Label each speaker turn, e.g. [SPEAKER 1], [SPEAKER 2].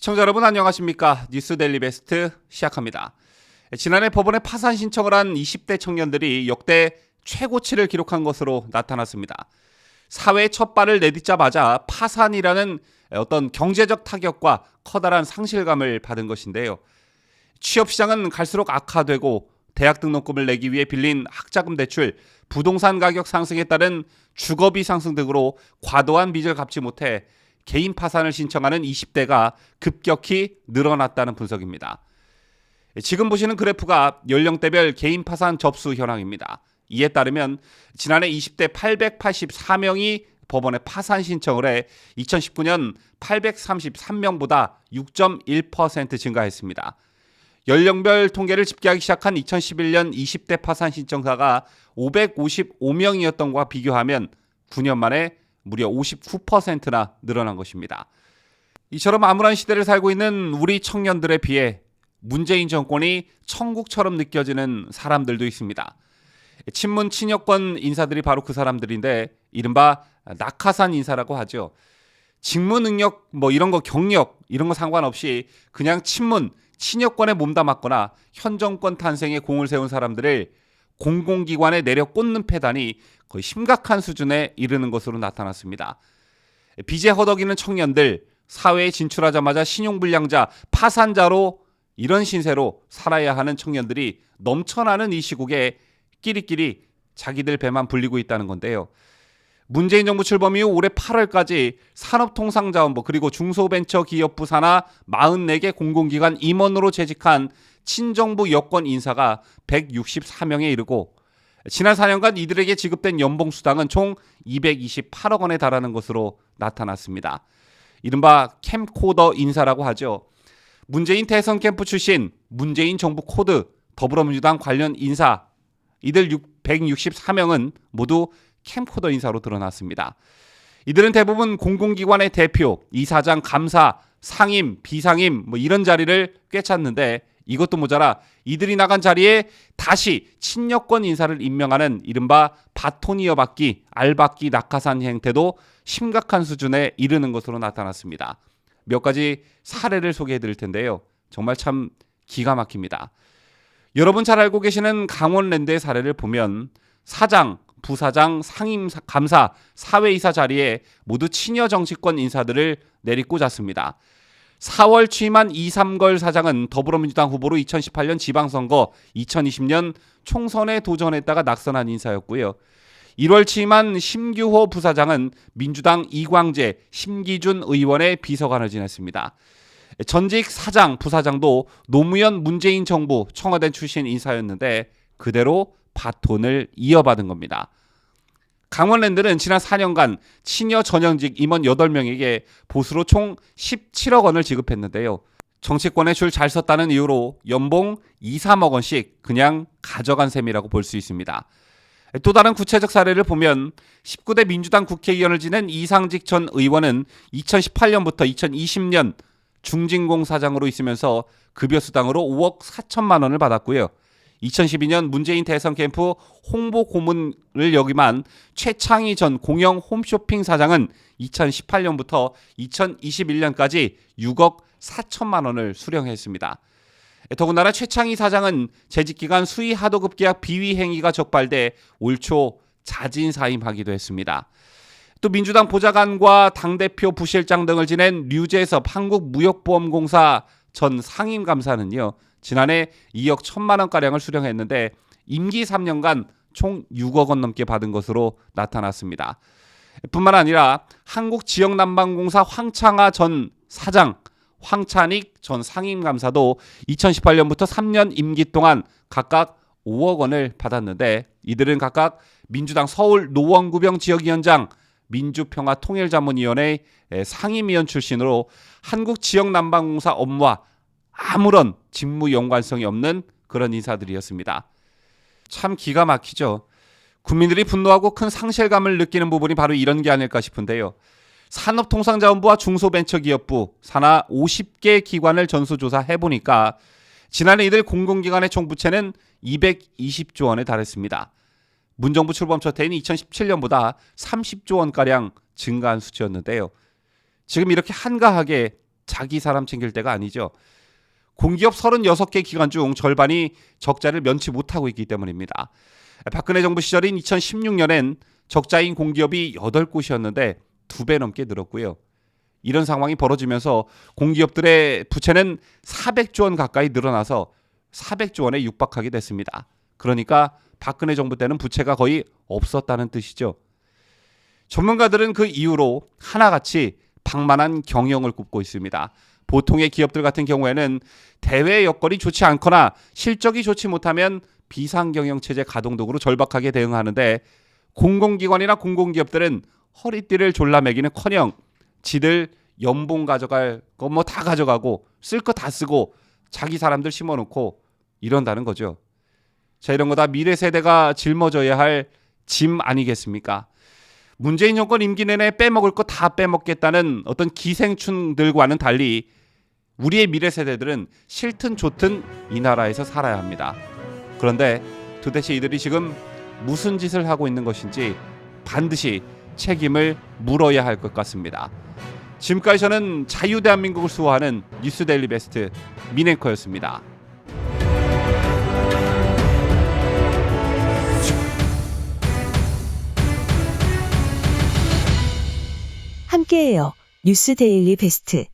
[SPEAKER 1] 시청자 여러분 안녕하십니까? 뉴스 데일리 베스트 시작합니다. 지난해 법원에 파산 신청을 한 20대 청년들이 역대 최고치를 기록한 것으로 나타났습니다. 사회의 첫 발을 내딛자마자 파산이라는 어떤 경제적 타격과 커다란 상실감을 받은 것인데요. 취업시장은 갈수록 악화되고 대학 등록금을 내기 위해 빌린 학자금 대출, 부동산 가격 상승에 따른 주거비 상승 등으로 과도한 빚을 갚지 못해 개인 파산을 신청하는 20대가 급격히 늘어났다는 분석입니다. 지금 보시는 그래프가 연령대별 개인 파산 접수 현황입니다. 이에 따르면 지난해 20대 884명이 법원에 파산 신청을 해 2019년 833명보다 6.1% 증가했습니다. 연령별 통계를 집계하기 시작한 2011년 20대 파산 신청자가 555명이었던 것과 비교하면 9년 만에 무려 59%나 늘어난 것입니다. 이처럼 암울한 시대를 살고 있는 우리 청년들에 비해 문재인 정권이 천국처럼 느껴지는 사람들도 있습니다. 친문 친여권 인사들이 바로 그 사람들인데 이른바 낙하산 인사라고 하죠. 직무 능력 이런 거 경력 이런 거 상관없이 그냥 친문 친여권에 몸담았거나 현 정권 탄생에 공을 세운 사람들을 공공기관에 내려 꽂는 패단이 거의 심각한 수준에 이르는 것으로 나타났습니다. 빚에 허덕이는 청년들, 사회에 진출하자마자 신용불량자, 파산자로 이런 신세로 살아야 하는 청년들이 넘쳐나는 이 시국에 끼리끼리 자기들 배만 불리고 있다는 건데요. 문재인 정부 출범 이후 올해 8월까지 산업통상자원부 그리고 중소벤처기업부 산하 44개 공공기관 임원으로 재직한 친정부 여권 인사가 164명에 이르고 지난 4년간 이들에게 지급된 연봉수당은 총 228억 원에 달하는 것으로 나타났습니다. 이른바 캠코더 인사라고 하죠. 문재인 대선 캠프 출신, 문재인 정부 코드, 더불어민주당 관련 인사 이들 164명은 모두 캠코더 인사로 드러났습니다. 이들은 대부분 공공기관의 대표, 이사장, 감사, 상임, 비상임 이런 자리를 꿰찼는데 이것도 모자라 이들이 나간 자리에 다시 친여권 인사를 임명하는 이른바 바톤 이어받기, 알받기 낙하산 행태도 심각한 수준에 이르는 것으로 나타났습니다. 몇 가지 사례를 소개해 드릴 텐데요. 정말 참 기가 막힙니다. 여러분 잘 알고 계시는 강원랜드의 사례를 보면 사장, 부사장, 상임, 감사, 사회이사 자리에 모두 친여 정치권 인사들을 내리꽂았습니다. 4월 취임한 이삼걸 사장은 더불어민주당 후보로 2018년 지방선거, 2020년 총선에 도전했다가 낙선한 인사였고요. 1월 취임한 심규호 부사장은 민주당 이광재, 심기준 의원의 비서관을 지냈습니다. 전직 사장, 부사장도 노무현 문재인 정부 청와대 출신 인사였는데 그대로 바톤을 이어받은 겁니다. 강원랜드는 지난 4년간 친여 전현직 임원 8명에게 보수로 총 17억 원을 지급했는데요. 정치권에 줄 잘 섰다는 이유로 연봉 2, 3억 원씩 그냥 가져간 셈이라고 볼 수 있습니다. 또 다른 구체적 사례를 보면 19대 민주당 국회의원을 지낸 이상직 전 의원은 2018년부터 2020년 중진공 사장으로 있으면서 급여수당으로 5억 4천만 원을 받았고요. 2012년 문재인 대선 캠프 홍보 고문을 역임한 최창희 전 공영 홈쇼핑 사장은 2018년부터 2021년까지 6억 4천만 원을 수령했습니다. 더군다나 최창희 사장은 재직기간 수의 하도급 계약 비위 행위가 적발돼 올 초 자진 사임하기도 했습니다. 또 민주당 보좌관과 당대표 부실장 등을 지낸 류재섭 한국무역보험공사 전 상임감사는요. 지난해 2억 1천만 원가량을 수령했는데 임기 3년간 총 6억 원 넘게 받은 것으로 나타났습니다. 뿐만 아니라 한국지역난방공사 황창하 전 사장, 황찬익 전 상임감사도 2018년부터 3년 임기 동안 각각 5억 원을 받았는데 이들은 각각 민주당 서울 노원구병 지역위원장, 민주평화통일자문위원회 상임위원 출신으로 한국지역난방공사 업무와 아무런 직무 연관성이 없는 그런 인사들이었습니다. 참 기가 막히죠. 국민들이 분노하고 큰 상실감을 느끼는 부분이 바로 이런 게 아닐까 싶은데요. 산업통상자원부와 중소벤처기업부 산하 50개 기관을 전수조사해보니까 지난해 이들 공공기관의 총 부채는 220조 원에 달했습니다. 문정부 출범 첫 해인 2017년보다 30조 원가량 증가한 수치였는데요. 지금 이렇게 한가하게 자기 사람 챙길 때가 아니죠. 공기업 36개 기관 중 절반이 적자를 면치 못하고 있기 때문입니다. 박근혜 정부 시절인 2016년엔 적자인 공기업이 8곳이었는데 2배 넘게 늘었고요. 이런 상황이 벌어지면서 공기업들의 부채는 400조 원 가까이 늘어나서 400조 원에 육박하게 됐습니다. 그러니까 박근혜 정부 때는 부채가 거의 없었다는 뜻이죠. 전문가들은 그 이후로 하나같이 방만한 경영을 굽고 있습니다. 보통의 기업들 같은 경우에는 대외 여건이 좋지 않거나 실적이 좋지 못하면 비상경영체제 가동 도구로 절박하게 대응하는데, 공공기관이나 공공기업들은 허리띠를 졸라매기는커녕 지들 연봉 가져갈 거 뭐 다 가져가고 쓸 거 다 쓰고 자기 사람들 심어놓고 이런다는 거죠. 자, 이런 거 다 미래 세대가 짊어져야 할 짐 아니겠습니까? 문재인 정권 임기 내내 빼먹을 거 다 빼먹겠다는 어떤 기생충들과는 달리 우리의 미래 세대들은 싫든 좋든 이 나라에서 살아야 합니다. 그런데 도대체 이들이 지금 무슨 짓을 하고 있는 것인지 반드시 책임을 물어야 할 것 같습니다. 지금까지 저는 자유대한민국을 수호하는 뉴스데일리 베스트 민앵커였습니다.
[SPEAKER 2] 함께해요. 뉴스데일리 베스트.